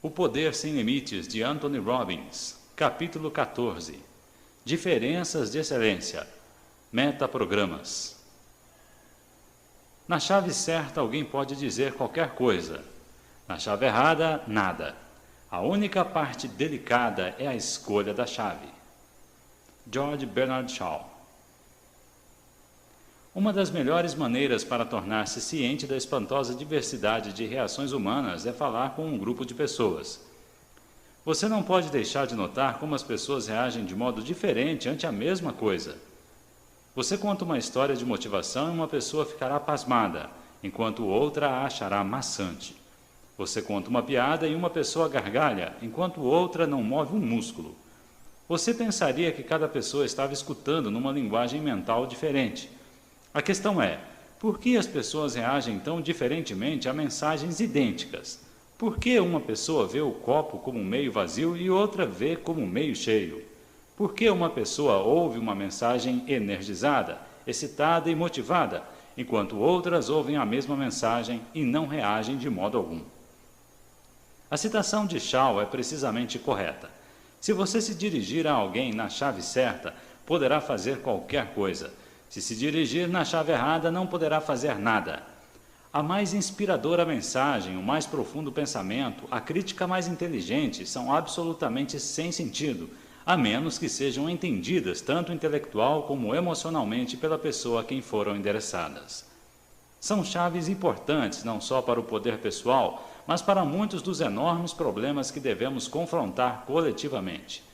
O Poder Sem Limites, de Anthony Robbins, capítulo 14. Diferenças de excelência. Metaprogramas. Na chave certa, alguém pode dizer qualquer coisa. Na chave errada, nada. A única parte delicada é a escolha da chave. George Bernard Shaw. Uma das melhores maneiras para tornar-se ciente da espantosa diversidade de reações humanas é falar com um grupo de pessoas. Você não pode deixar de notar como as pessoas reagem de modo diferente ante a mesma coisa. Você conta uma história de motivação e uma pessoa ficará pasmada, enquanto outra a achará maçante. Você conta uma piada e uma pessoa gargalha, enquanto outra não move um músculo. Você pensaria que cada pessoa estava escutando numa linguagem mental diferente. A questão é, por que as pessoas reagem tão diferentemente a mensagens idênticas? Por que uma pessoa vê o copo como meio vazio e outra vê como meio cheio? Por que uma pessoa ouve uma mensagem energizada, excitada e motivada, enquanto outras ouvem a mesma mensagem e não reagem de modo algum? A citação de Shaw é precisamente correta. Se você se dirigir a alguém na chave certa, poderá fazer qualquer coisa. Se dirigir na chave errada, não poderá fazer nada. A mais inspiradora mensagem, o mais profundo pensamento, a crítica mais inteligente são absolutamente sem sentido, a menos que sejam entendidas tanto intelectual como emocionalmente pela pessoa a quem foram endereçadas. São chaves importantes não só para o poder pessoal, mas para muitos dos enormes problemas que devemos confrontar coletivamente.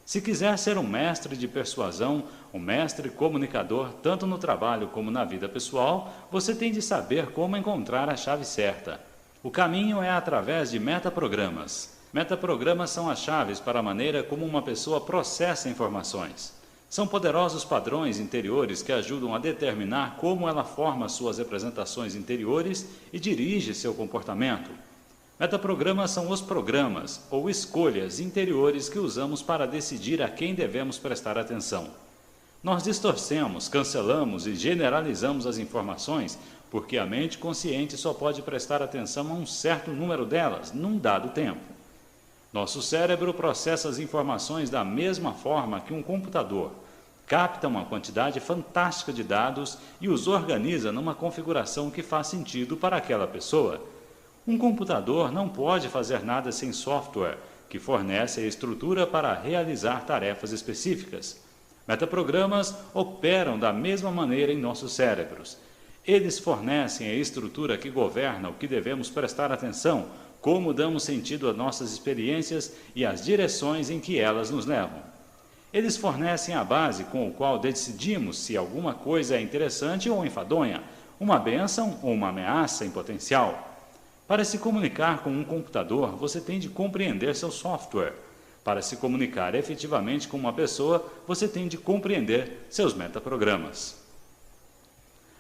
Se quiser ser um mestre de persuasão, um mestre comunicador, tanto no trabalho como na vida pessoal, você tem de saber como encontrar a chave certa. O caminho é através de metaprogramas. Metaprogramas são as chaves para a maneira como uma pessoa processa informações. São poderosos padrões interiores que ajudam a determinar como ela forma suas representações interiores e dirige seu comportamento. Metaprogramas são os programas ou escolhas interiores que usamos para decidir a quem devemos prestar atenção. Nós distorcemos, cancelamos e generalizamos as informações porque a mente consciente só pode prestar atenção a um certo número delas, num dado tempo. Nosso cérebro processa as informações da mesma forma que um computador, capta uma quantidade fantástica de dados e os organiza numa configuração que faz sentido para aquela pessoa. Um computador não pode fazer nada sem software, que fornece a estrutura para realizar tarefas específicas. Metaprogramas operam da mesma maneira em nossos cérebros. Eles fornecem a estrutura que governa o que devemos prestar atenção, como damos sentido às nossas experiências e às direções em que elas nos levam. Eles fornecem a base com a qual decidimos se alguma coisa é interessante ou enfadonha, uma bênção ou uma ameaça em potencial. Para se comunicar com um computador, você tem de compreender seu software. Para se comunicar efetivamente com uma pessoa, você tem de compreender seus metaprogramas.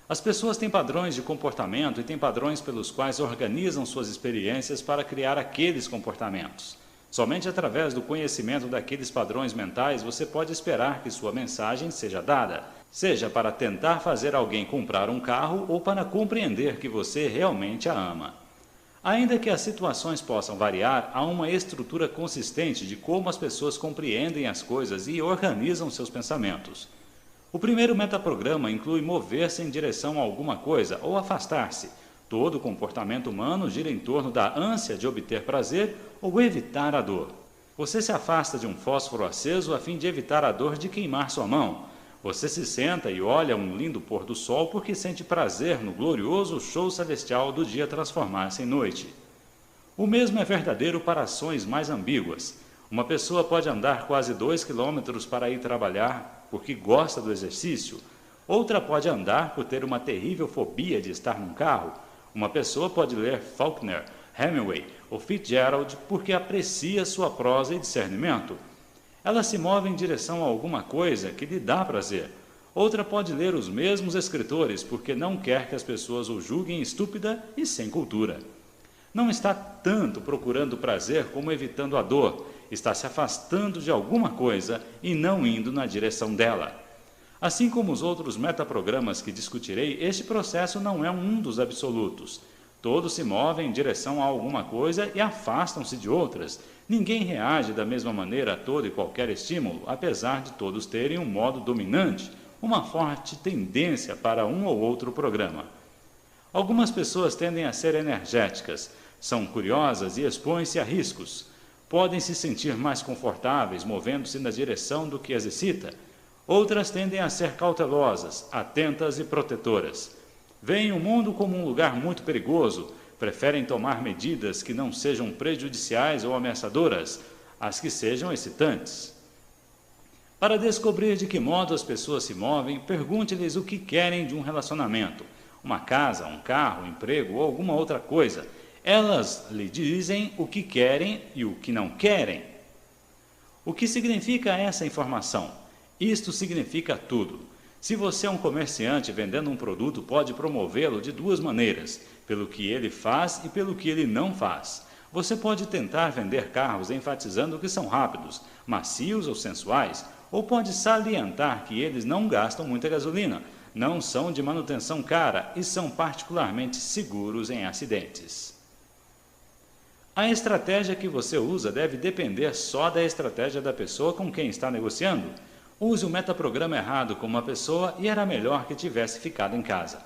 As pessoas têm padrões de comportamento e têm padrões pelos quais organizam suas experiências para criar aqueles comportamentos. Somente através do conhecimento daqueles padrões mentais você pode esperar que sua mensagem seja dada, seja para tentar fazer alguém comprar um carro ou para compreender que você realmente a ama. Ainda que as situações possam variar, há uma estrutura consistente de como as pessoas compreendem as coisas e organizam seus pensamentos. O primeiro metaprograma inclui mover-se em direção a alguma coisa ou afastar-se. Todo comportamento humano gira em torno da ânsia de obter prazer ou evitar a dor. Você se afasta de um fósforo aceso a fim de evitar a dor de queimar sua mão. Você se senta e olha um lindo pôr do sol porque sente prazer no glorioso show celestial do dia transformar-se em noite. O mesmo é verdadeiro para ações mais ambíguas. Uma pessoa pode andar quase 2 quilômetros para ir trabalhar porque gosta do exercício. Outra pode andar por ter uma terrível fobia de estar num carro. Uma pessoa pode ler Faulkner, Hemingway ou Fitzgerald porque aprecia sua prosa e discernimento. Ela se move em direção a alguma coisa que lhe dá prazer. Outra pode ler os mesmos escritores porque não quer que as pessoas o julguem estúpida e sem cultura. Não está tanto procurando prazer como evitando a dor. Está se afastando de alguma coisa e não indo na direção dela. Assim como os outros metaprogramas que discutirei, este processo não é um dos absolutos. Todos se movem em direção a alguma coisa e afastam-se de outras. Ninguém reage da mesma maneira a todo e qualquer estímulo, apesar de todos terem um modo dominante, uma forte tendência para um ou outro programa. Algumas pessoas tendem a ser energéticas, são curiosas e expõem-se a riscos. Podem se sentir mais confortáveis movendo-se na direção do que as excita. Outras tendem a ser cautelosas, atentas e protetoras. Veem o mundo como um lugar muito perigoso, preferem tomar medidas que não sejam prejudiciais ou ameaçadoras, as que sejam excitantes. Para descobrir de que modo as pessoas se movem, pergunte-lhes o que querem de um relacionamento, uma casa, um carro, um emprego ou alguma outra coisa. Elas lhe dizem o que querem e o que não querem. O que significa essa informação? Isto significa tudo. Se você é um comerciante vendendo um produto, pode promovê-lo de duas maneiras, pelo que ele faz e pelo que ele não faz. Você pode tentar vender carros enfatizando que são rápidos, macios ou sensuais, ou pode salientar que eles não gastam muita gasolina, não são de manutenção cara e são particularmente seguros em acidentes. A estratégia que você usa deve depender só da estratégia da pessoa com quem está negociando. Use o metaprograma errado com uma pessoa e era melhor que tivesse ficado em casa.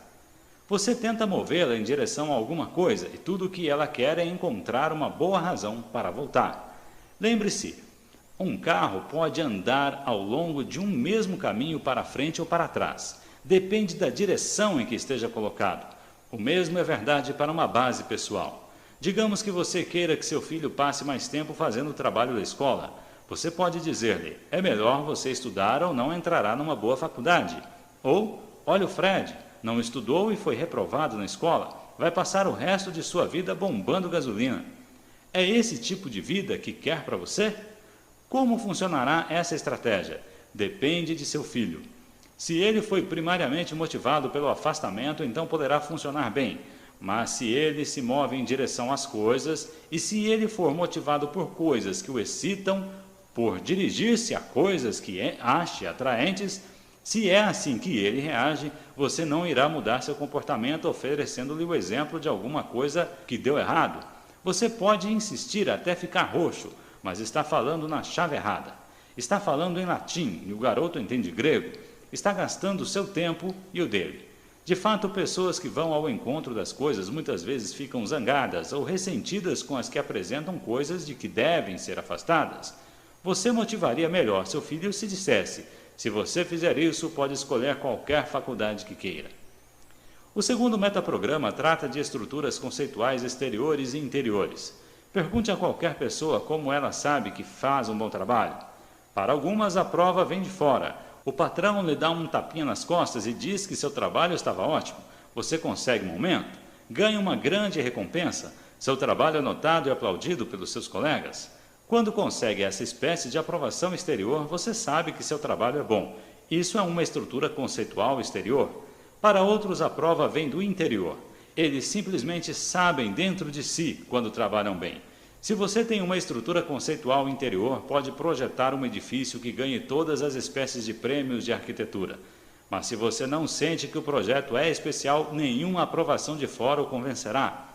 Você tenta movê-la em direção a alguma coisa e tudo o que ela quer é encontrar uma boa razão para voltar. Lembre-se, um carro pode andar ao longo de um mesmo caminho para frente ou para trás. Depende da direção em que esteja colocado. O mesmo é verdade para uma base pessoal. Digamos que você queira que seu filho passe mais tempo fazendo o trabalho da escola. Você pode dizer-lhe, é melhor você estudar ou não entrará numa boa faculdade. Ou, olha o Fred, não estudou e foi reprovado na escola, vai passar o resto de sua vida bombando gasolina. É esse tipo de vida que quer para você? Como funcionará essa estratégia? Depende de seu filho. Se ele foi primariamente motivado pelo afastamento, então poderá funcionar bem. Mas se ele se move em direção às coisas, e se ele for motivado por coisas que o excitam, por dirigir-se a coisas que ache atraentes, se é assim que ele reage, você não irá mudar seu comportamento oferecendo-lhe o exemplo de alguma coisa que deu errado. Você pode insistir até ficar roxo, mas está falando na chave errada. Está falando em latim e o garoto entende grego. Está gastando o seu tempo e o dele. De fato, pessoas que vão ao encontro das coisas muitas vezes ficam zangadas ou ressentidas com as que apresentam coisas de que devem ser afastadas. Você motivaria melhor seu filho se dissesse, se você fizer isso, pode escolher qualquer faculdade que queira. O segundo metaprograma trata de estruturas conceituais exteriores e interiores. Pergunte a qualquer pessoa como ela sabe que faz um bom trabalho. Para algumas, a prova vem de fora. O patrão lhe dá um tapinha nas costas e diz que seu trabalho estava ótimo. Você consegue um aumento, ganha uma grande recompensa, seu trabalho é notado e aplaudido pelos seus colegas. Quando consegue essa espécie de aprovação exterior, você sabe que seu trabalho é bom. Isso é uma estrutura conceitual exterior. Para outros, a prova vem do interior. Eles simplesmente sabem dentro de si quando trabalham bem. Se você tem uma estrutura conceitual interior, pode projetar um edifício que ganhe todas as espécies de prêmios de arquitetura. Mas se você não sente que o projeto é especial, nenhuma aprovação de fora o convencerá.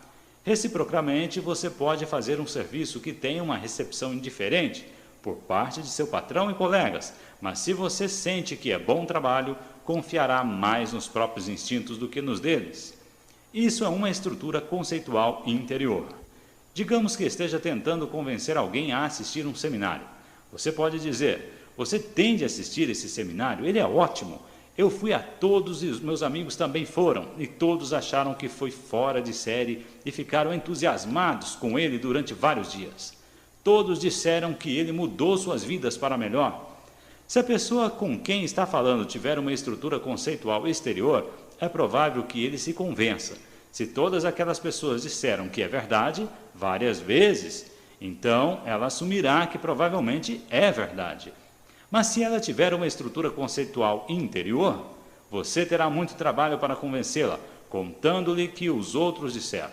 Reciprocamente, você pode fazer um serviço que tenha uma recepção indiferente por parte de seu patrão e colegas, mas se você sente que é bom trabalho, confiará mais nos próprios instintos do que nos deles. Isso é uma estrutura conceitual interior. Digamos que esteja tentando convencer alguém a assistir um seminário. Você pode dizer, você tem de assistir esse seminário, ele é ótimo. Eu fui a todos e os meus amigos também foram, e todos acharam que foi fora de série e ficaram entusiasmados com ele durante vários dias. Todos disseram que ele mudou suas vidas para melhor. Se a pessoa com quem está falando tiver uma estrutura conceitual exterior, é provável que ele se convença. Se todas aquelas pessoas disseram que é verdade, várias vezes, então ela assumirá que provavelmente é verdade. Mas se ela tiver uma estrutura conceitual interior, você terá muito trabalho para convencê-la, contando-lhe que os outros disseram.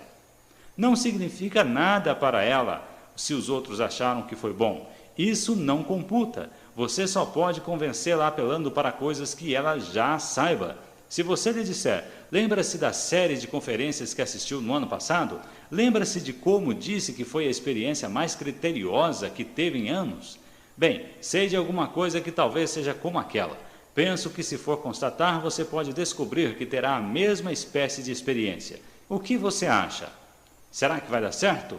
Não significa nada para ela se os outros acharam que foi bom. Isso não computa. Você só pode convencê-la apelando para coisas que ela já saiba. Se você lhe disser, lembra-se da série de conferências que assistiu no ano passado? Lembra-se de como disse que foi a experiência mais criteriosa que teve em anos? Bem, sei de alguma coisa que talvez seja como aquela. Penso que se for constatar, você pode descobrir que terá a mesma espécie de experiência. O que você acha? Será que vai dar certo?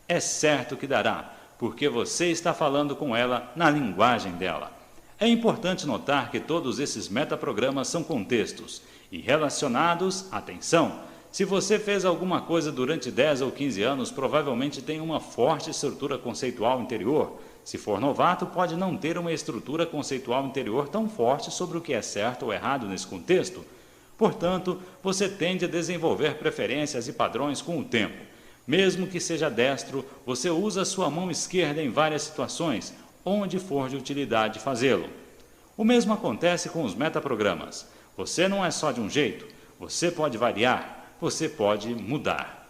É certo que dará, porque você está falando com ela na linguagem dela. É importante notar que todos esses metaprogramas são contextos e relacionados, atenção, se você fez alguma coisa durante 10 ou 15 anos, provavelmente tem uma forte estrutura conceitual interior. Se for novato, pode não ter uma estrutura conceitual interior tão forte sobre o que é certo ou errado nesse contexto. Portanto, você tende a desenvolver preferências e padrões com o tempo. Mesmo que seja destro, você usa sua mão esquerda em várias situações, onde for de utilidade fazê-lo. O mesmo acontece com os metaprogramas. Você não é só de um jeito, você pode variar, você pode mudar.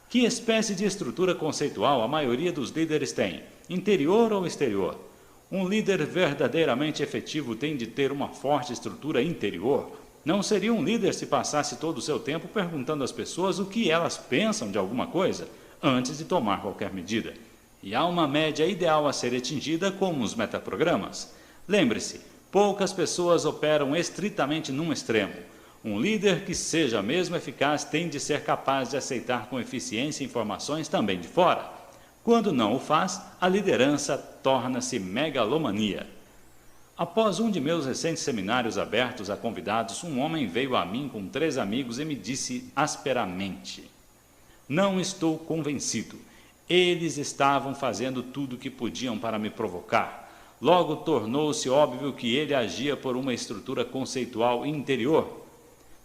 Que espécie de estrutura conceitual a maioria dos líderes tem? Interior ou exterior? Um líder verdadeiramente efetivo tem de ter uma forte estrutura interior. Não seria um líder se passasse todo o seu tempo perguntando às pessoas o que elas pensam de alguma coisa, antes de tomar qualquer medida. E há uma média ideal a ser atingida como os metaprogramas. Lembre-se, poucas pessoas operam estritamente num extremo. Um líder que seja mesmo eficaz tem de ser capaz de aceitar com eficiência informações também de fora. Quando não o faz, a liderança torna-se megalomania. Após um de meus recentes seminários abertos a convidados, um homem veio a mim com 3 amigos e me disse asperamente: "Não estou convencido. Eles estavam fazendo tudo o que podiam para me provocar. Logo tornou-se óbvio que ele agia por uma estrutura conceitual interior.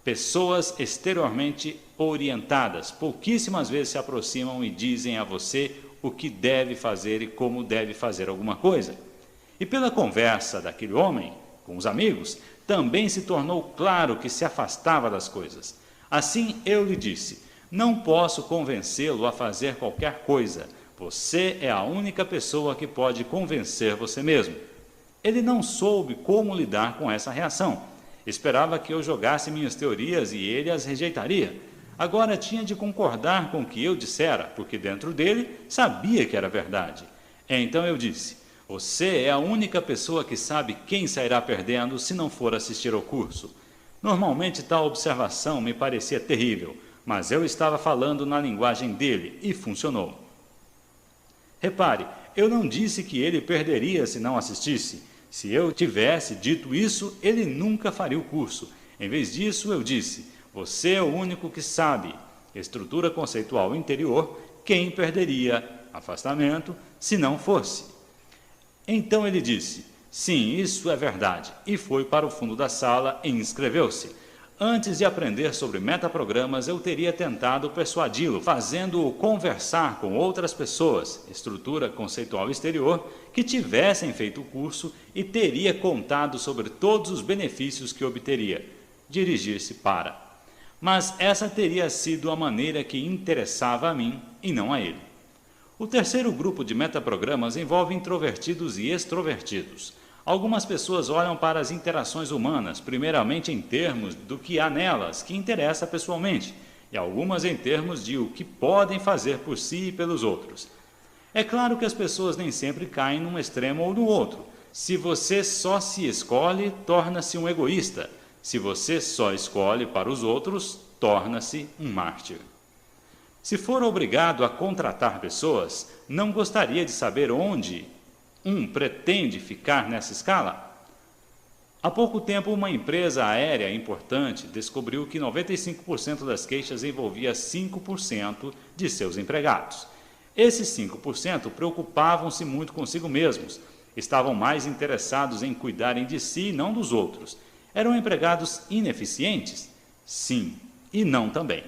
Pessoas exteriormente orientadas pouquíssimas vezes se aproximam e dizem a você o que deve fazer e como deve fazer alguma coisa. E pela conversa daquele homem com os amigos, também se tornou claro que se afastava das coisas. Assim eu lhe disse: não posso convencê-lo a fazer qualquer coisa. Você é a única pessoa que pode convencer você mesmo. Ele não soube como lidar com essa reação. Esperava que eu jogasse minhas teorias e ele as rejeitaria. Agora tinha de concordar com o que eu dissera, porque dentro dele sabia que era verdade. Então eu disse: você é a única pessoa que sabe quem sairá perdendo se não for assistir ao curso. Normalmente tal observação me parecia terrível, mas eu estava falando na linguagem dele e funcionou. Repare, eu não disse que ele perderia se não assistisse. Se eu tivesse dito isso, ele nunca faria o curso. Em vez disso, eu disse: você é o único que sabe, estrutura conceitual interior, quem perderia, afastamento, se não fosse. Então ele disse: sim, isso é verdade, e foi para o fundo da sala e inscreveu-se. Antes de aprender sobre metaprogramas, eu teria tentado persuadi-lo, fazendo-o conversar com outras pessoas, estrutura conceitual exterior, que tivessem feito o curso e teria contado sobre todos os benefícios que obteria. Dirigir-se para. Mas essa teria sido a maneira que interessava a mim e não a ele. O terceiro grupo de metaprogramas envolve introvertidos e extrovertidos. Algumas pessoas olham para as interações humanas, primeiramente em termos do que há nelas, que interessa pessoalmente, e algumas em termos de o que podem fazer por si e pelos outros. É claro que as pessoas nem sempre caem num extremo ou no outro. Se você só se escolhe, torna-se um egoísta. Se você só escolhe para os outros, torna-se um mártir. Se for obrigado a contratar pessoas, não gostaria de saber onde pretende ficar nessa escala? Há pouco tempo, uma empresa aérea importante descobriu que 95% das queixas envolvia 5% de seus empregados. Esses 5% preocupavam-se muito consigo mesmos, estavam mais interessados em cuidarem de si e não dos outros. Eram empregados ineficientes? Sim, e não também.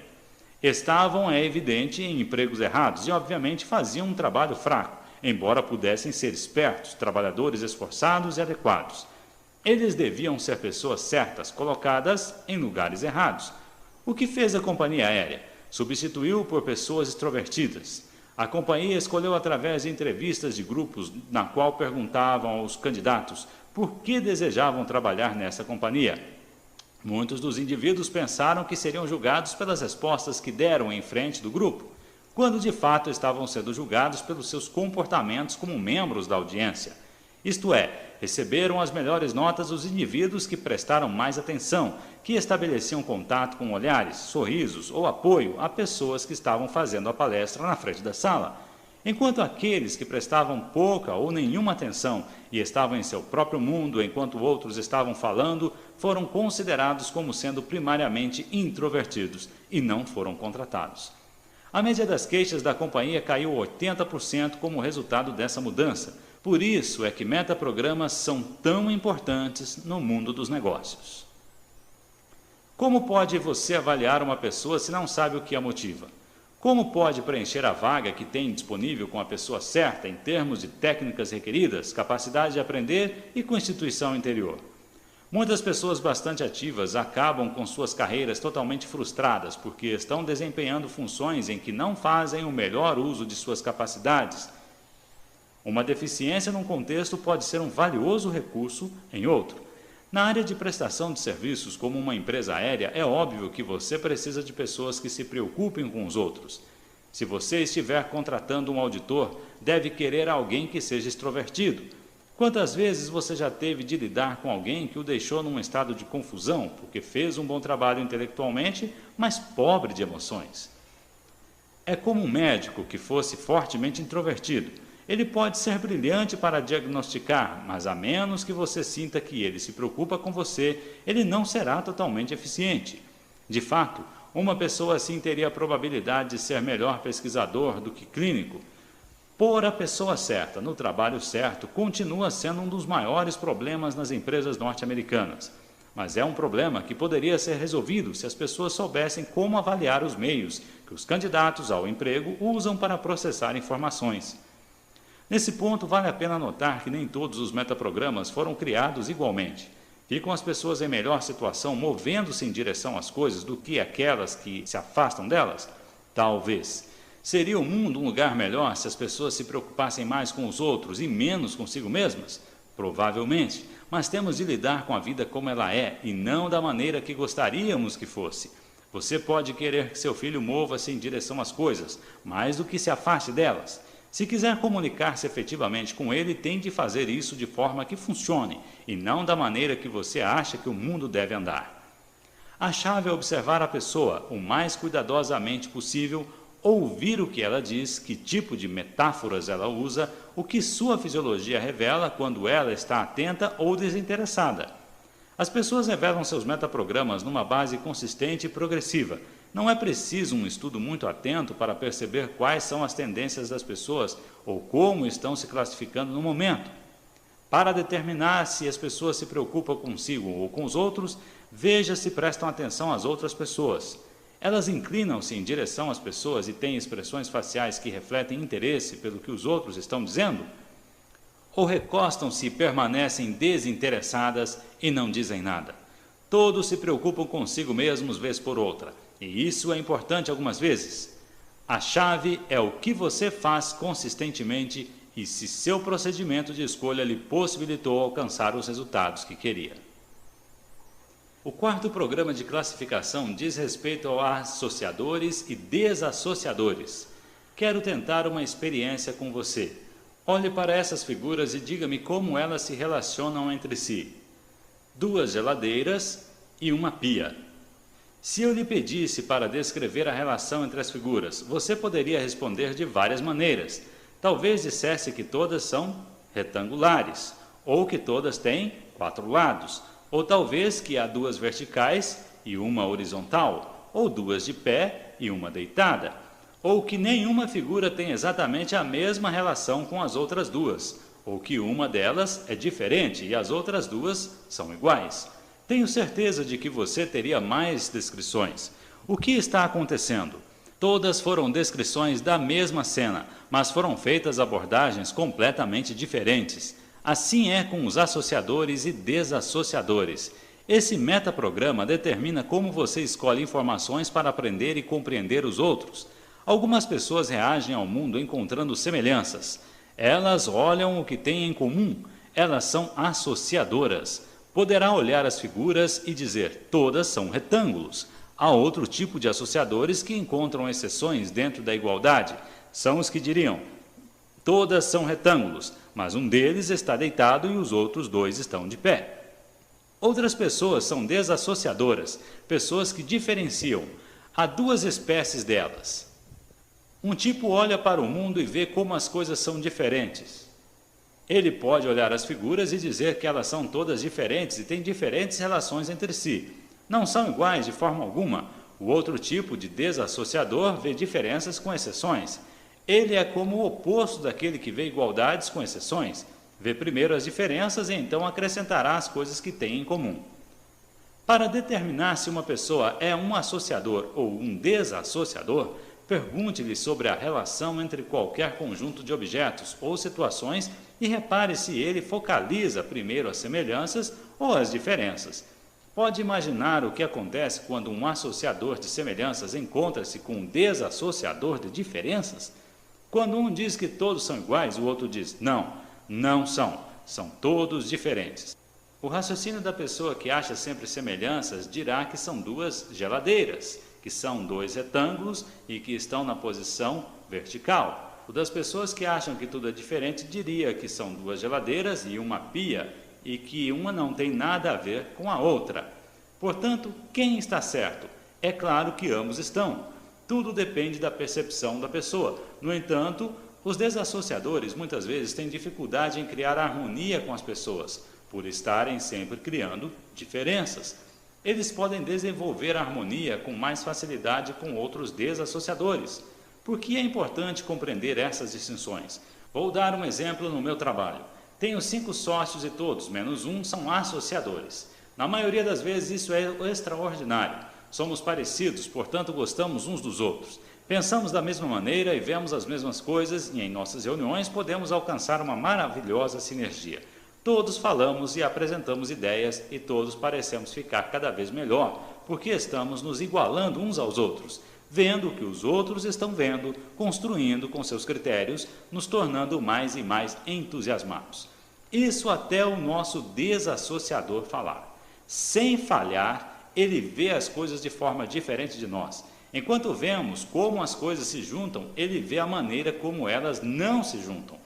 Estavam, é evidente, em empregos errados e, obviamente, faziam um trabalho fraco, embora pudessem ser espertos, trabalhadores esforçados e adequados. Eles deviam ser pessoas certas, colocadas em lugares errados. O que fez a companhia aérea? Substituiu por pessoas extrovertidas. A companhia escolheu através de entrevistas de grupos na qual perguntavam aos candidatos por que desejavam trabalhar nessa companhia. Muitos dos indivíduos pensaram que seriam julgados pelas respostas que deram em frente do grupo, quando de fato estavam sendo julgados pelos seus comportamentos como membros da audiência. Isto é, receberam as melhores notas os indivíduos que prestaram mais atenção, que estabeleciam contato com olhares, sorrisos ou apoio a pessoas que estavam fazendo a palestra na frente da sala, enquanto aqueles que prestavam pouca ou nenhuma atenção e estavam em seu próprio mundo enquanto outros estavam falando, foram considerados como sendo primariamente introvertidos e não foram contratados. A média das queixas da companhia caiu 80% como resultado dessa mudança. Por isso é que metaprogramas são tão importantes no mundo dos negócios. Como pode você avaliar uma pessoa se não sabe o que a motiva? Como pode preencher a vaga que tem disponível com a pessoa certa em termos de técnicas requeridas, capacidade de aprender e constituição interior? Muitas pessoas bastante ativas acabam com suas carreiras totalmente frustradas porque estão desempenhando funções em que não fazem o melhor uso de suas capacidades. Uma deficiência num contexto pode ser um valioso recurso em outro. Na área de prestação de serviços, como uma empresa aérea, é óbvio que você precisa de pessoas que se preocupem com os outros. Se você estiver contratando um auditor, deve querer alguém que seja extrovertido. Quantas vezes você já teve de lidar com alguém que o deixou num estado de confusão, porque fez um bom trabalho intelectualmente, mas pobre de emoções? É como um médico que fosse fortemente introvertido. Ele pode ser brilhante para diagnosticar, mas a menos que você sinta que ele se preocupa com você, ele não será totalmente eficiente. De fato, uma pessoa assim teria a probabilidade de ser melhor pesquisador do que clínico. Pôr a pessoa certa no trabalho certo continua sendo um dos maiores problemas nas empresas norte-americanas. Mas é um problema que poderia ser resolvido se as pessoas soubessem como avaliar os meios que os candidatos ao emprego usam para processar informações. Nesse ponto, vale a pena notar que nem todos os metaprogramas foram criados igualmente. Ficam as pessoas em melhor situação movendo-se em direção às coisas do que aquelas que se afastam delas? Talvez. Seria o mundo um lugar melhor se as pessoas se preocupassem mais com os outros e menos consigo mesmas? Provavelmente, mas temos de lidar com a vida como ela é e não da maneira que gostaríamos que fosse. Você pode querer que seu filho mova-se em direção às coisas, mais do que se afaste delas. Se quiser comunicar-se efetivamente com ele, tem de fazer isso de forma que funcione, e não da maneira que você acha que o mundo deve andar. A chave é observar a pessoa o mais cuidadosamente possível, ouvir o que ela diz, que tipo de metáforas ela usa, o que sua fisiologia revela quando ela está atenta ou desinteressada. As pessoas revelam seus metaprogramas numa base consistente e progressiva. Não é preciso um estudo muito atento para perceber quais são as tendências das pessoas ou como estão se classificando no momento. Para determinar se as pessoas se preocupam consigo ou com os outros, veja se prestam atenção às outras pessoas. Elas inclinam-se em direção às pessoas e têm expressões faciais que refletem interesse pelo que os outros estão dizendo? Ou recostam-se e permanecem desinteressadas e não dizem nada? Todos se preocupam consigo mesmos vez por outra. E isso é importante algumas vezes. A chave é o que você faz consistentemente e se seu procedimento de escolha lhe possibilitou alcançar os resultados que queria. O quarto programa de classificação diz respeito a associadores e desassociadores. Quero tentar uma experiência com você. Olhe para essas figuras e diga-me como elas se relacionam entre si. 2 geladeiras e uma pia. Se eu lhe pedisse para descrever a relação entre as figuras, você poderia responder de várias maneiras. Talvez dissesse que todas são retangulares, ou que todas têm 4 lados, ou talvez que há 2 verticais e uma horizontal, ou 2 de pé e uma deitada, ou que nenhuma figura tem exatamente a mesma relação com as outras 2, ou que uma delas é diferente e as outras 2 são iguais. Tenho certeza de que você teria mais descrições. O que está acontecendo? Todas foram descrições da mesma cena, mas foram feitas abordagens completamente diferentes. Assim é com os associadores e desassociadores. Esse metaprograma determina como você escolhe informações para aprender e compreender os outros. Algumas pessoas reagem ao mundo encontrando semelhanças. Elas olham o que têm em comum. Elas são associadoras. Poderá olhar as figuras e dizer, todas são retângulos. Há outro tipo de associadores que encontram exceções dentro da igualdade. São os que diriam, todas são retângulos, mas um deles está deitado e os outros dois estão de pé. Outras pessoas são desassociadoras, pessoas que diferenciam. Há duas espécies delas. Um tipo olha para o mundo e vê como as coisas são diferentes. Ele pode olhar as figuras e dizer que elas são todas diferentes e têm diferentes relações entre si. Não são iguais de forma alguma. O outro tipo de desassociador vê diferenças com exceções. Ele é como o oposto daquele que vê igualdades com exceções. Vê primeiro as diferenças e então acrescentará as coisas que têm em comum. Para determinar se uma pessoa é um associador ou um desassociador, pergunte-lhe sobre a relação entre qualquer conjunto de objetos ou situações e repare se ele focaliza primeiro as semelhanças ou as diferenças. Pode imaginar o que acontece quando um associador de semelhanças encontra-se com um desassociador de diferenças? Quando um diz que todos são iguais, o outro diz, não são todos diferentes. O raciocínio da pessoa que acha sempre semelhanças dirá que são duas geladeiras, que são dois retângulos e que estão na posição vertical. O das pessoas que acham que tudo é diferente diria que são duas geladeiras e uma pia e que uma não tem nada a ver com a outra. Portanto, quem está certo? É claro que ambos estão. Tudo depende da percepção da pessoa. No entanto, os desassociadores muitas vezes têm dificuldade em criar harmonia com as pessoas, por estarem sempre criando diferenças. Eles podem desenvolver harmonia com mais facilidade com outros desassociadores. Por que é importante compreender essas distinções? Vou dar um exemplo no meu trabalho. Tenho 5 sócios e todos, menos um, são associadores. Na maioria das vezes isso é extraordinário. Somos parecidos, portanto gostamos uns dos outros. Pensamos da mesma maneira e vemos as mesmas coisas e em nossas reuniões podemos alcançar uma maravilhosa sinergia. Todos falamos e apresentamos ideias e todos parecemos ficar cada vez melhor, porque estamos nos igualando uns aos outros, vendo o que os outros estão vendo, construindo com seus critérios, nos tornando mais e mais entusiasmados. Isso até o nosso desassociador falar. Sem falhar, ele vê as coisas de forma diferente de nós. Enquanto vemos como as coisas se juntam, ele vê a maneira como elas não se juntam.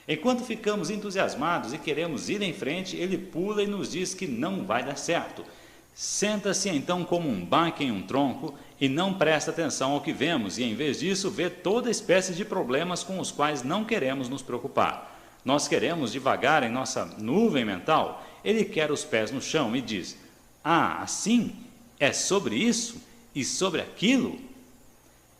Enquanto ficamos entusiasmados e queremos ir em frente, ele pula e nos diz que não vai dar certo. Senta-se então como um baque em um tronco e não presta atenção ao que vemos e, em vez disso, vê toda espécie de problemas com os quais não queremos nos preocupar. Nós queremos divagar em nossa nuvem mental. Ele quer os pés no chão e diz, assim? É sobre isso? E sobre aquilo?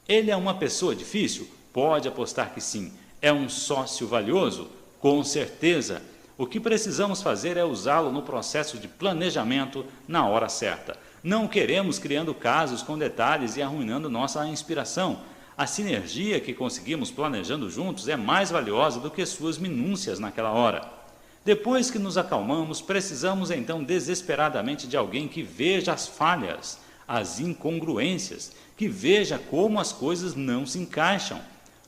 Ele é uma pessoa difícil? Pode apostar que sim. É um sócio valioso? Com certeza. O que precisamos fazer é usá-lo no processo de planejamento na hora certa. Não queremos criando casos com detalhes e arruinando nossa inspiração. A sinergia que conseguimos planejando juntos é mais valiosa do que suas minúcias naquela hora. Depois que nos acalmamos, precisamos então desesperadamente de alguém que veja as falhas, as incongruências, que veja como as coisas não se encaixam,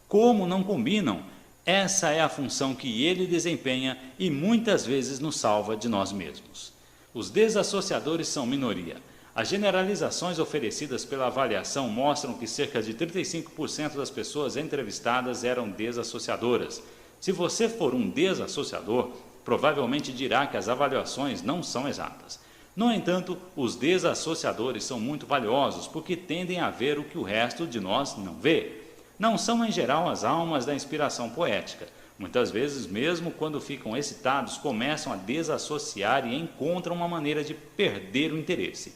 como não combinam. Essa é a função que ele desempenha e muitas vezes nos salva de nós mesmos. Os desassociadores são minoria. As generalizações oferecidas pela avaliação mostram que cerca de 35% das pessoas entrevistadas eram desassociadoras. Se você for um desassociador, provavelmente dirá que as avaliações não são exatas. No entanto, os desassociadores são muito valiosos porque tendem a ver o que o resto de nós não vê. Não são, em geral, as almas da inspiração poética. Muitas vezes, mesmo quando ficam excitados, começam a desassociar e encontram uma maneira de perder o interesse.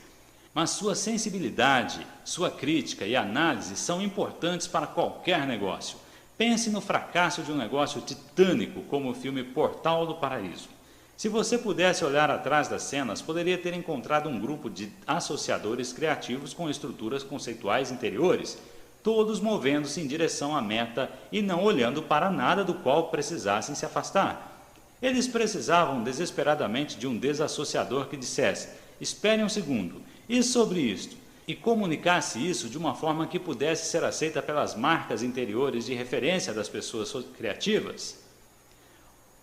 Mas sua sensibilidade, sua crítica e análise são importantes para qualquer negócio. Pense no fracasso de um negócio titânico como o filme Portal do Paraíso. Se você pudesse olhar atrás das cenas, poderia ter encontrado um grupo de associadores criativos com estruturas conceituais interiores, todos movendo-se em direção à meta e não olhando para nada do qual precisassem se afastar. Eles precisavam desesperadamente de um desassociador que dissesse, espere um segundo, e sobre isto? E comunicasse isso de uma forma que pudesse ser aceita pelas marcas interiores de referência das pessoas criativas.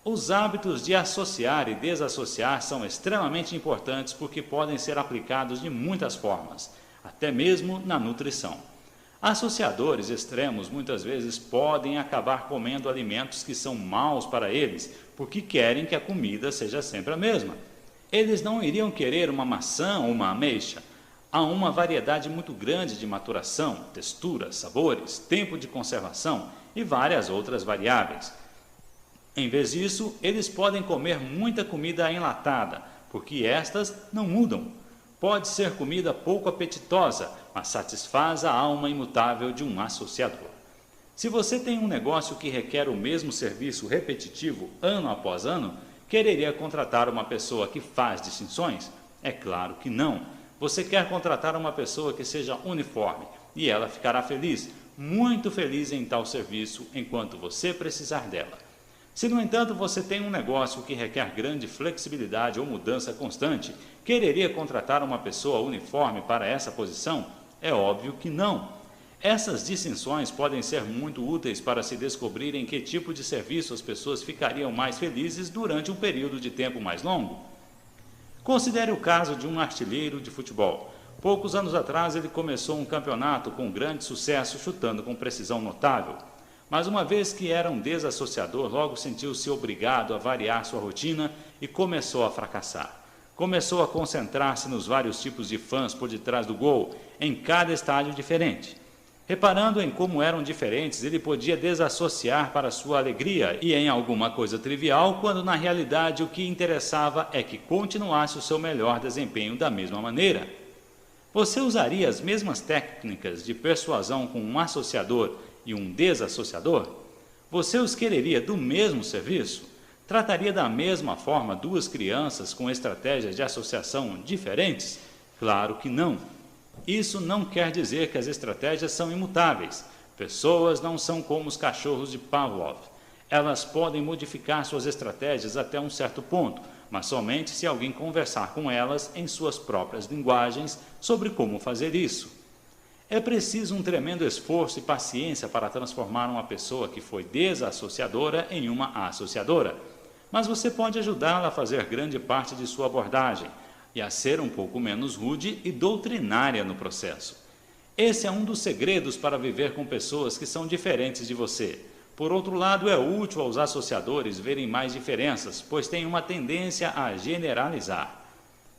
Os hábitos de associar e desassociar são extremamente importantes porque podem ser aplicados de muitas formas, até mesmo na nutrição. Associadores extremos muitas vezes podem acabar comendo alimentos que são maus para eles, porque querem que a comida seja sempre a mesma. Eles não iriam querer uma maçã ou uma ameixa. Há uma variedade muito grande de maturação, textura, sabores, tempo de conservação e várias outras variáveis. Em vez disso, eles podem comer muita comida enlatada, porque estas não mudam. Pode ser comida pouco apetitosa, mas satisfaz a alma imutável de um associador. Se você tem um negócio que requer o mesmo serviço repetitivo ano após ano, quereria contratar uma pessoa que faz distinções? É claro que não. Você quer contratar uma pessoa que seja uniforme e ela ficará feliz, muito feliz em tal serviço enquanto você precisar dela. Se, no entanto, você tem um negócio que requer grande flexibilidade ou mudança constante, quereria contratar uma pessoa uniforme para essa posição? É óbvio que não. Essas distinções podem ser muito úteis para se descobrir em que tipo de serviço as pessoas ficariam mais felizes durante um período de tempo mais longo. Considere o caso de um artilheiro de futebol. Poucos anos atrás ele começou um campeonato com grande sucesso, chutando com precisão notável. Mas uma vez que era um desassociador, logo sentiu-se obrigado a variar sua rotina e começou a fracassar. Começou a concentrar-se nos vários tipos de fãs por detrás do gol, em cada estádio diferente. Reparando em como eram diferentes, ele podia desassociar para sua alegria e em alguma coisa trivial, quando na realidade o que interessava é que continuasse o seu melhor desempenho da mesma maneira. Você usaria as mesmas técnicas de persuasão com um associador e um desassociador? Você os quereria do mesmo serviço? Trataria da mesma forma duas crianças com estratégias de associação diferentes? Claro que não. Isso não quer dizer que as estratégias são imutáveis. Pessoas não são como os cachorros de Pavlov. Elas podem modificar suas estratégias até um certo ponto, mas somente se alguém conversar com elas em suas próprias linguagens sobre como fazer isso. É preciso um tremendo esforço e paciência para transformar uma pessoa que foi desassociadora em uma associadora, mas você pode ajudá-la a fazer grande parte de sua abordagem e a ser um pouco menos rude e doutrinária no processo. Esse é um dos segredos para viver com pessoas que são diferentes de você. Por outro lado, é útil aos associadores verem mais diferenças, pois têm uma tendência a generalizar.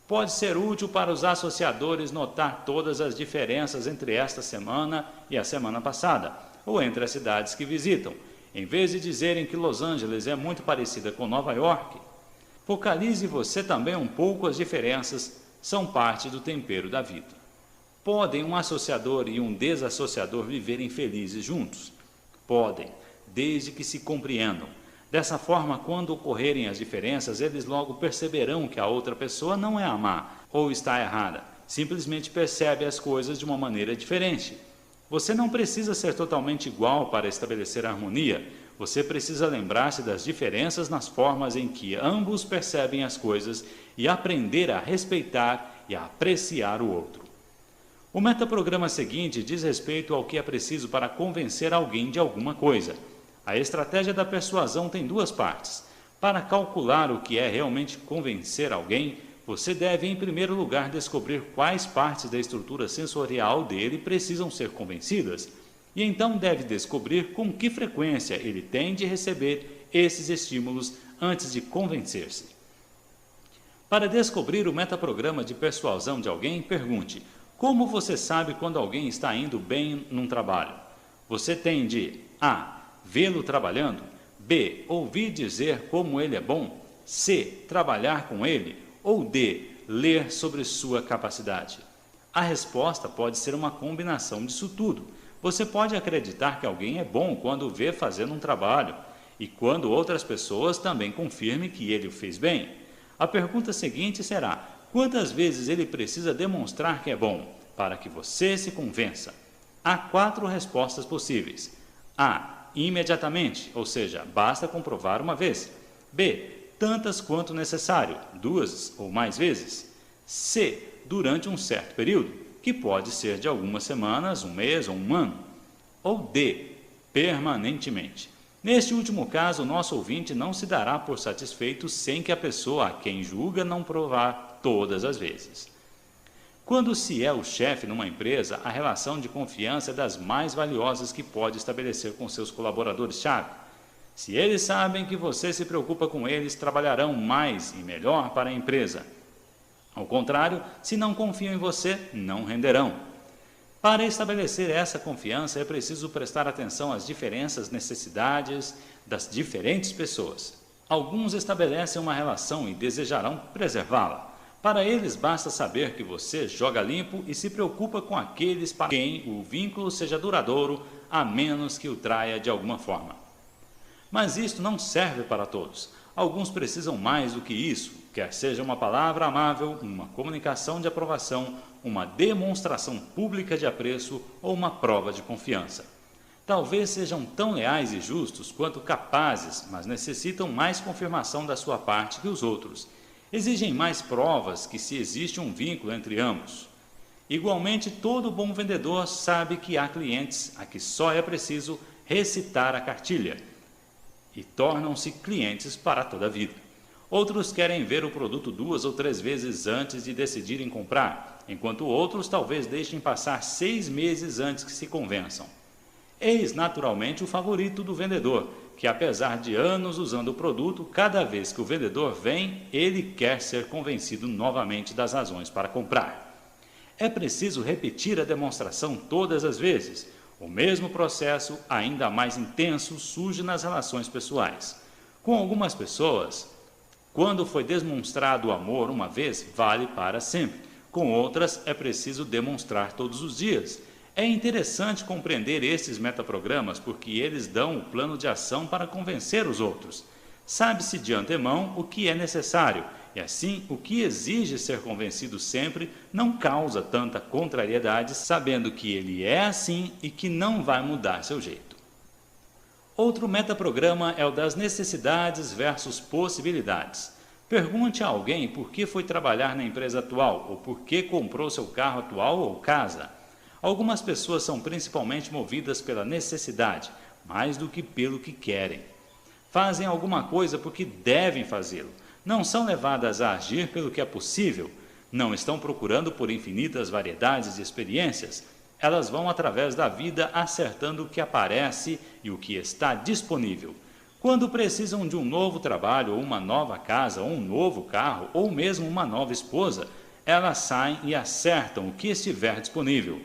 Pode ser útil para os associadores notar todas as diferenças entre esta semana e a semana passada, ou entre as cidades que visitam. Em vez de dizerem que Los Angeles é muito parecida com Nova York, focalize você também um pouco as diferenças, são parte do tempero da vida. Podem um associador e um desassociador viverem felizes juntos? Podem, desde que se compreendam. Dessa forma, quando ocorrerem as diferenças, eles logo perceberão que a outra pessoa não é a má ou está errada, simplesmente percebe as coisas de uma maneira diferente. Você não precisa ser totalmente igual para estabelecer harmonia, você precisa lembrar-se das diferenças nas formas em que ambos percebem as coisas e aprender a respeitar e a apreciar o outro. O metaprograma seguinte diz respeito ao que é preciso para convencer alguém de alguma coisa. A estratégia da persuasão tem duas partes. Para calcular o que é realmente convencer alguém, você deve, em primeiro lugar, descobrir quais partes da estrutura sensorial dele precisam ser convencidas, e então deve descobrir com que frequência ele tem de receber esses estímulos antes de convencer-se. Para descobrir o metaprograma de persuasão de alguém, pergunte: como você sabe quando alguém está indo bem num trabalho? Você tem de A. Vê-lo trabalhando. B. Ouvir dizer como ele é bom. C. Trabalhar com ele. Ou D. Ler sobre sua capacidade. A resposta pode ser uma combinação disso tudo. Você pode acreditar que alguém é bom quando o vê fazendo um trabalho e quando outras pessoas também confirmem que ele o fez bem. A pergunta seguinte será: quantas vezes ele precisa demonstrar que é bom para que você se convença? Há 4 respostas possíveis. A. Imediatamente, ou seja, basta comprovar uma vez. B. Tantas quanto necessário, 2 ou mais vezes. C. Durante um certo período, que pode ser de algumas semanas, um mês ou um ano. Ou D. Permanentemente. Neste último caso, o nosso ouvinte não se dará por satisfeito sem que a pessoa a quem julga não provar todas as vezes. Quando se é o chefe numa empresa, a relação de confiança é das mais valiosas que pode estabelecer com seus colaboradores-chave. Se eles sabem que você se preocupa com eles, trabalharão mais e melhor para a empresa. Ao contrário, se não confiam em você, não renderão. Para estabelecer essa confiança, é preciso prestar atenção às diferentes necessidades das diferentes pessoas. Alguns estabelecem uma relação e desejarão preservá-la. Para eles, basta saber que você joga limpo e se preocupa com aqueles para quem o vínculo seja duradouro, a menos que o traia de alguma forma. Mas isto não serve para todos. Alguns precisam mais do que isso, quer seja uma palavra amável, uma comunicação de aprovação, uma demonstração pública de apreço ou uma prova de confiança. Talvez sejam tão leais e justos quanto capazes, mas necessitam mais confirmação da sua parte que os outros. Exigem mais provas que se existe um vínculo entre ambos. Igualmente, todo bom vendedor sabe que há clientes a que só é preciso recitar a cartilha e tornam-se clientes para toda a vida. Outros querem ver o produto 2 ou 3 vezes antes de decidirem comprar, enquanto outros talvez deixem passar 6 meses antes que se convençam. Eis naturalmente o favorito do vendedor, que apesar de anos usando o produto, cada vez que o vendedor vem, ele quer ser convencido novamente das razões para comprar. É preciso repetir a demonstração todas as vezes. O mesmo processo, ainda mais intenso, surge nas relações pessoais. Com algumas pessoas, quando foi demonstrado o amor uma vez, vale para sempre. Com outras, é preciso demonstrar todos os dias. É interessante compreender esses metaprogramas porque eles dão o plano de ação para convencer os outros. Sabe-se de antemão o que é necessário, e assim o que exige ser convencido sempre não causa tanta contrariedade, sabendo que ele é assim e que não vai mudar seu jeito. Outro metaprograma é o das necessidades versus possibilidades. Pergunte a alguém por que foi trabalhar na empresa atual, ou por que comprou seu carro atual ou casa. Algumas pessoas são principalmente movidas pela necessidade, mais do que pelo que querem. Fazem alguma coisa porque devem fazê-lo. Não são levadas a agir pelo que é possível. Não estão procurando por infinitas variedades de experiências. Elas vão através da vida acertando o que aparece e o que está disponível. Quando precisam de um novo trabalho, ou uma nova casa, ou um novo carro, ou mesmo uma nova esposa, elas saem e acertam o que estiver disponível.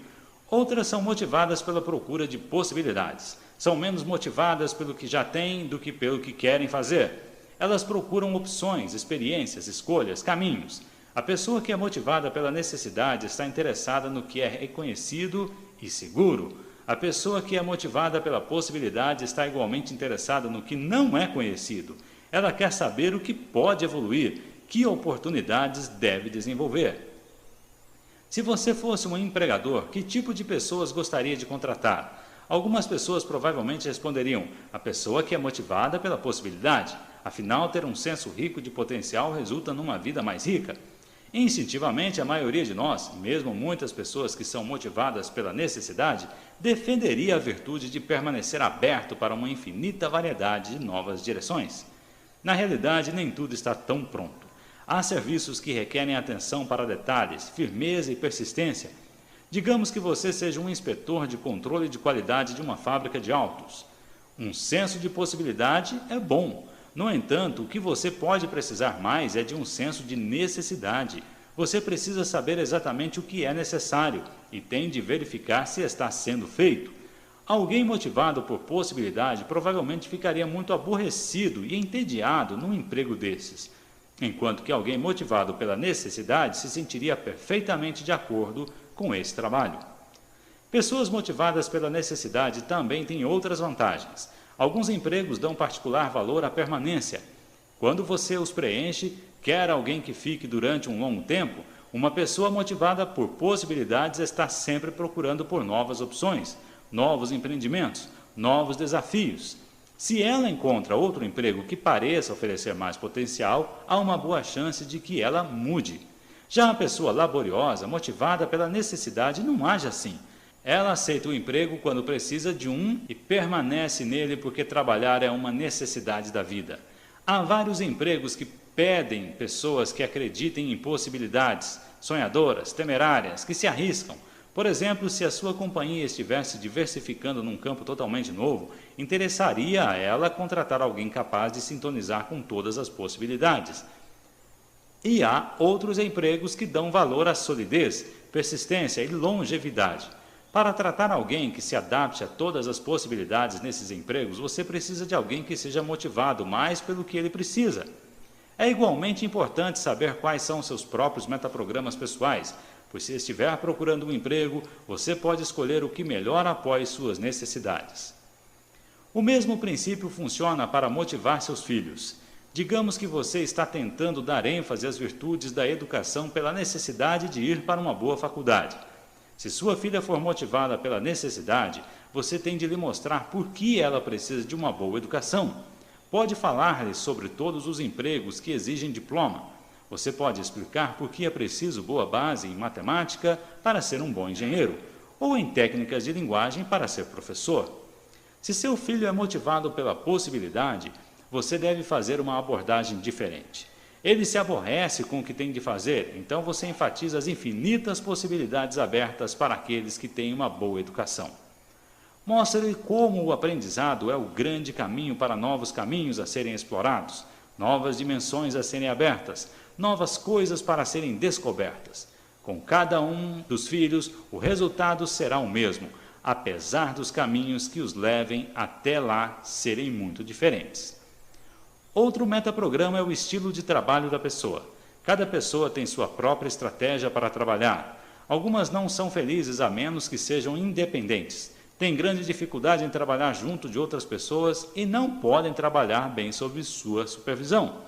Outras são motivadas pela procura de possibilidades. São menos motivadas pelo que já têm do que pelo que querem fazer. Elas procuram opções, experiências, escolhas, caminhos. A pessoa que é motivada pela necessidade está interessada no que é reconhecido e seguro. A pessoa que é motivada pela possibilidade está igualmente interessada no que não é conhecido. Ela quer saber o que pode evoluir, que oportunidades deve desenvolver. Se você fosse um empregador, que tipo de pessoas gostaria de contratar? Algumas pessoas provavelmente responderiam: a pessoa que é motivada pela possibilidade. Afinal, ter um senso rico de potencial resulta numa vida mais rica. Instintivamente, a maioria de nós, mesmo muitas pessoas que são motivadas pela necessidade, defenderia a virtude de permanecer aberto para uma infinita variedade de novas direções. Na realidade, nem tudo está tão pronto. Há serviços que requerem atenção para detalhes, firmeza e persistência. Digamos que você seja um inspetor de controle de qualidade de uma fábrica de autos. Um senso de possibilidade é bom. No entanto, o que você pode precisar mais é de um senso de necessidade. Você precisa saber exatamente o que é necessário e tem de verificar se está sendo feito. Alguém motivado por possibilidade provavelmente ficaria muito aborrecido e entediado num emprego desses, enquanto que alguém motivado pela necessidade se sentiria perfeitamente de acordo com esse trabalho. Pessoas motivadas pela necessidade também têm outras vantagens. Alguns empregos dão particular valor à permanência. Quando você os preenche, quer alguém que fique durante um longo tempo, uma pessoa motivada por possibilidades está sempre procurando por novas opções, novos empreendimentos, novos desafios. Se ela encontra outro emprego que pareça oferecer mais potencial, há uma boa chance de que ela mude. Já a pessoa laboriosa, motivada pela necessidade, não age assim. Ela aceita o emprego quando precisa de um e permanece nele porque trabalhar é uma necessidade da vida. Há vários empregos que pedem pessoas que acreditem em possibilidades, sonhadoras, temerárias, que se arriscam. Por exemplo, se a sua companhia estivesse diversificando num campo totalmente novo, interessaria a ela contratar alguém capaz de sintonizar com todas as possibilidades. E há outros empregos que dão valor à solidez, persistência e longevidade. Para tratar alguém que se adapte a todas as possibilidades nesses empregos, você precisa de alguém que seja motivado mais pelo que ele precisa. É igualmente importante saber quais são seus próprios metaprogramas pessoais, pois se estiver procurando um emprego, você pode escolher o que melhor apoie suas necessidades. O mesmo princípio funciona para motivar seus filhos. Digamos que você está tentando dar ênfase às virtudes da educação pela necessidade de ir para uma boa faculdade. Se sua filha for motivada pela necessidade, você tem de lhe mostrar por que ela precisa de uma boa educação. Pode falar-lhe sobre todos os empregos que exigem diploma. Você pode explicar por que é preciso boa base em matemática para ser um bom engenheiro, ou em técnicas de linguagem para ser professor. Se seu filho é motivado pela possibilidade, você deve fazer uma abordagem diferente. Ele se aborrece com o que tem de fazer, então você enfatiza as infinitas possibilidades abertas para aqueles que têm uma boa educação. Mostre-lhe como o aprendizado é o grande caminho para novos caminhos a serem explorados, novas dimensões a serem abertas, novas coisas para serem descobertas. Com cada um dos filhos, o resultado será o mesmo, apesar dos caminhos que os levem até lá serem muito diferentes. Outro metaprograma é o estilo de trabalho da pessoa. Cada pessoa tem sua própria estratégia para trabalhar. Algumas não são felizes a menos que sejam independentes. Têm grande dificuldade em trabalhar junto de outras pessoas e não podem trabalhar bem sob sua supervisão.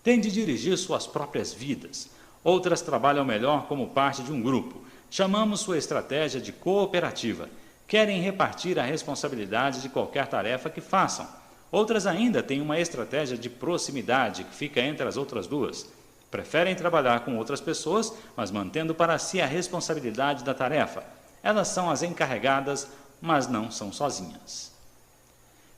Têm de dirigir suas próprias vidas. Outras trabalham melhor como parte de um grupo. Chamamos sua estratégia de cooperativa. Querem repartir a responsabilidade de qualquer tarefa que façam. Outras ainda têm uma estratégia de proximidade que fica entre as outras duas. Preferem trabalhar com outras pessoas, mas mantendo para si a responsabilidade da tarefa. Elas são as encarregadas, mas não são sozinhas.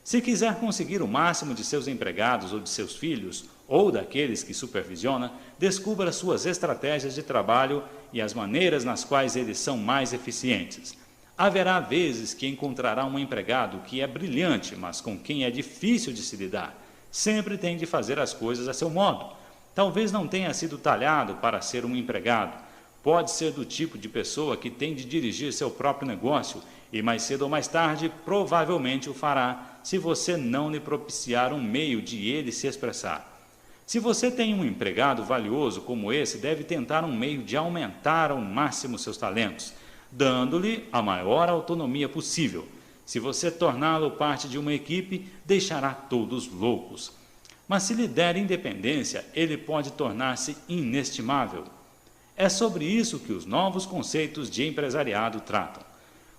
Se quiser conseguir o máximo de seus empregados ou de seus filhos, ou daqueles que supervisiona, descubra suas estratégias de trabalho e as maneiras nas quais eles são mais eficientes. Haverá vezes que encontrará um empregado que é brilhante, mas com quem é difícil de se lidar. Sempre tem de fazer as coisas a seu modo. Talvez não tenha sido talhado para ser um empregado. Pode ser do tipo de pessoa que tem de dirigir seu próprio negócio e mais cedo ou mais tarde provavelmente o fará, se você não lhe propiciar um meio de ele se expressar. Se você tem um empregado valioso como esse, deve tentar um meio de aumentar ao máximo seus talentos, dando-lhe a maior autonomia possível. Se você torná-lo parte de uma equipe, deixará todos loucos. Mas se lhe der independência, ele pode tornar-se inestimável. É sobre isso que os novos conceitos de empresariado tratam.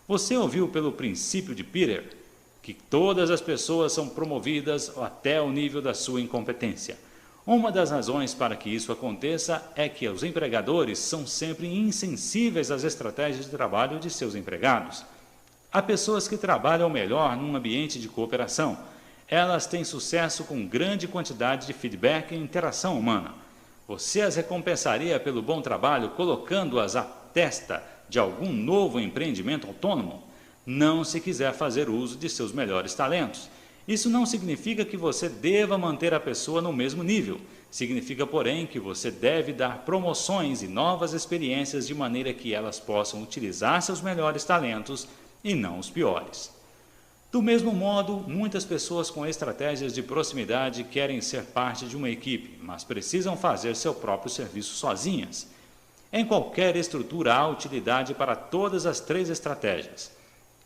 Você ouviu pelo princípio de Peter, que todas as pessoas são promovidas até o nível da sua incompetência. Uma das razões para que isso aconteça é que os empregadores são sempre insensíveis às estratégias de trabalho de seus empregados. Há pessoas que trabalham melhor num ambiente de cooperação. Elas têm sucesso com grande quantidade de feedback e interação humana. Você as recompensaria pelo bom trabalho colocando-as à testa de algum novo empreendimento autônomo? Não se quiser fazer uso de seus melhores talentos. Isso não significa que você deva manter a pessoa no mesmo nível. Significa, porém, que você deve dar promoções e novas experiências de maneira que elas possam utilizar seus melhores talentos e não os piores. Do mesmo modo, muitas pessoas com estratégias de proximidade querem ser parte de uma equipe, mas precisam fazer seu próprio serviço sozinhas. Em qualquer estrutura há utilidade para todas as três estratégias.